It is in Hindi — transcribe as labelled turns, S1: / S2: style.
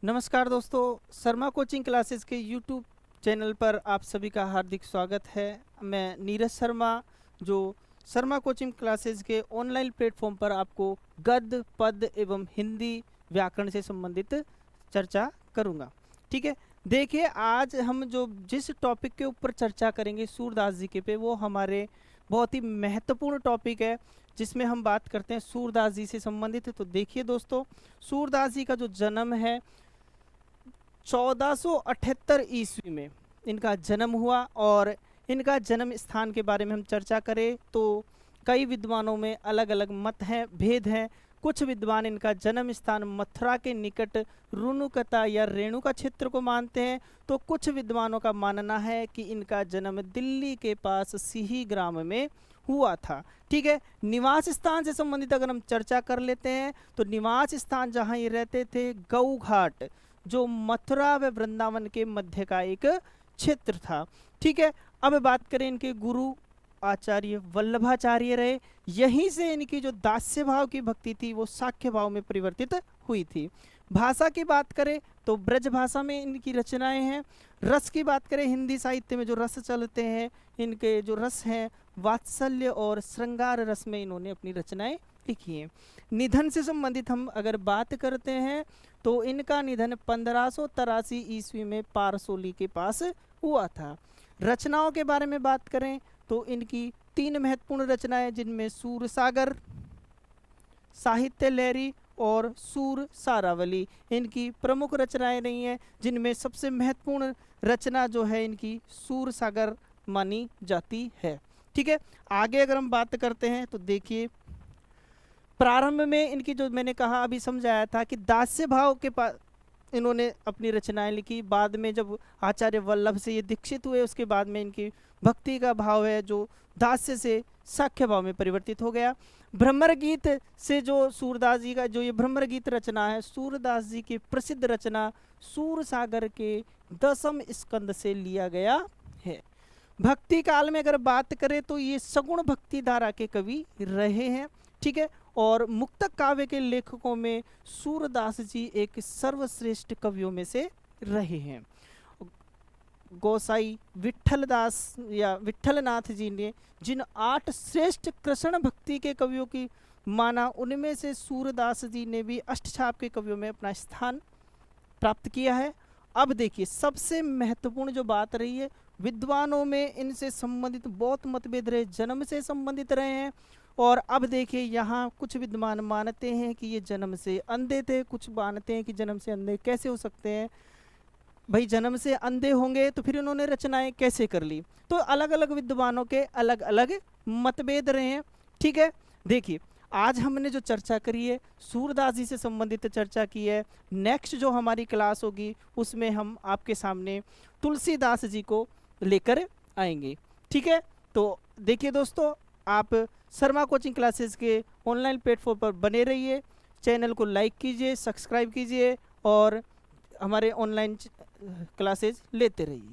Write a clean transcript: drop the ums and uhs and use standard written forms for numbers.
S1: नमस्कार दोस्तों, शर्मा कोचिंग क्लासेस के यूट्यूब चैनल पर आप सभी का हार्दिक स्वागत है। मैं नीरज शर्मा, जो शर्मा कोचिंग क्लासेस के ऑनलाइन प्लेटफॉर्म पर आपको गद्य, पद्य एवं हिंदी व्याकरण से संबंधित चर्चा करूंगा। ठीक है, देखिए आज हम जिस टॉपिक के ऊपर चर्चा करेंगे सूरदास जी के पे, वो हमारे बहुत ही महत्वपूर्ण टॉपिक है जिसमें हम बात करते हैं सूरदास जी से संबंधित। तो देखिए दोस्तों, सूरदास जी का जो जन्म है 1478 ईस्वी में इनका जन्म हुआ। और इनका जन्म स्थान के बारे में हम चर्चा करें तो कई विद्वानों में अलग अलग मत हैं, भेद हैं। कुछ विद्वान इनका जन्म स्थान मथुरा के निकट रुनुकता या रेणुका क्षेत्र को मानते हैं, तो कुछ विद्वानों का मानना है कि इनका जन्म दिल्ली के पास सिही ग्राम में हुआ था। ठीक है, निवास स्थान से संबंधित अगर हम चर्चा कर लेते हैं तो निवास स्थान जहाँ ये रहते थे गऊ घाट, जो मथुरा व वृंदावन के मध्य का एक क्षेत्र था। ठीक है, अब बात करें इनके गुरु आचार्य वल्लभाचार्य रहे। यहीं से इनकी जो दास्य भाव की भक्ति थी वो साख्य भाव में परिवर्तित हुई थी। भाषा की बात करें तो ब्रज भाषा में इनकी रचनाएं हैं। रस की बात करें, हिंदी साहित्य में जो रस चलते हैं, इनके जो रस हैं वात्सल्य और श्रृंगार रस में इन्होंने अपनी रचनाएं लिखी हैं। निधन से संबंधित हम अगर बात करते हैं तो इनका निधन 1583 ईस्वी में पारसोली के पास हुआ था। रचनाओं के बारे में बात करें तो इनकी 3 महत्वपूर्ण रचनाएं, जिनमें सूर सागर, साहित्य लहरी और सूर सारावली इनकी प्रमुख रचनाएं रही हैं, जिनमें सबसे महत्वपूर्ण रचना जो है इनकी सूर सागर मानी जाती है। ठीक है, आगे अगर हम बात करते हैं तो देखिए प्रारंभ में इनकी जो मैंने कहा अभी समझाया था कि दास्य भाव के पास इन्होंने अपनी रचनाएं लिखी। बाद में जब आचार्य वल्लभ से ये दीक्षित हुए उसके बाद में इनकी भक्ति का भाव है जो दास्य से साख्य भाव में परिवर्तित हो गया। भ्रमर गीत से जो सूरदास जी का जो ये भ्रमर गीत रचना है, सूरदास जी की प्रसिद्ध रचना सूर सागर के 10वें स्कंद से लिया गया है। भक्ति काल में अगर बात करें तो ये सगुण भक्ति धारा के कवि रहे हैं। ठीक है, और मुक्तक काव्य के लेखकों में सूरदास जी एक सर्वश्रेष्ठ कवियों में से रहे हैं। गोसाई विठलदास या विठलनाथ जी ने जिन 8 श्रेष्ठ कृष्ण भक्ति के कवियों की माना, उनमें से सूरदास जी ने भी अष्टछाप के कवियों में अपना स्थान प्राप्त किया है। अब देखिए सबसे महत्वपूर्ण जो बात रही है, विद्वानों में इनसे संबंधित बहुत मतभेद रहे, जन्म से संबंधित रहे हैं। और अब देखिए यहाँ कुछ विद्वान मानते हैं कि ये जन्म से अंधे थे, कुछ मानते हैं कि जन्म से अंधे कैसे हो सकते हैं। भाई जन्म से अंधे होंगे तो फिर उन्होंने रचनाएं कैसे कर ली, तो अलग अलग विद्वानों के अलग अलग मतभेद रहे हैं। ठीक है, देखिए आज हमने जो चर्चा करी है सूरदास जी से संबंधित चर्चा की है। नेक्स्ट जो हमारी क्लास होगी उसमें हम आपके सामने तुलसीदास जी को लेकर आएंगे। ठीक है, तो देखिए दोस्तों, आप शर्मा कोचिंग क्लासेस के ऑनलाइन प्लेटफॉर्म पर बने रहिए। चैनल को लाइक कीजिए, सब्सक्राइब कीजिए और हमारे ऑनलाइन क्लासेस लेते रहिए।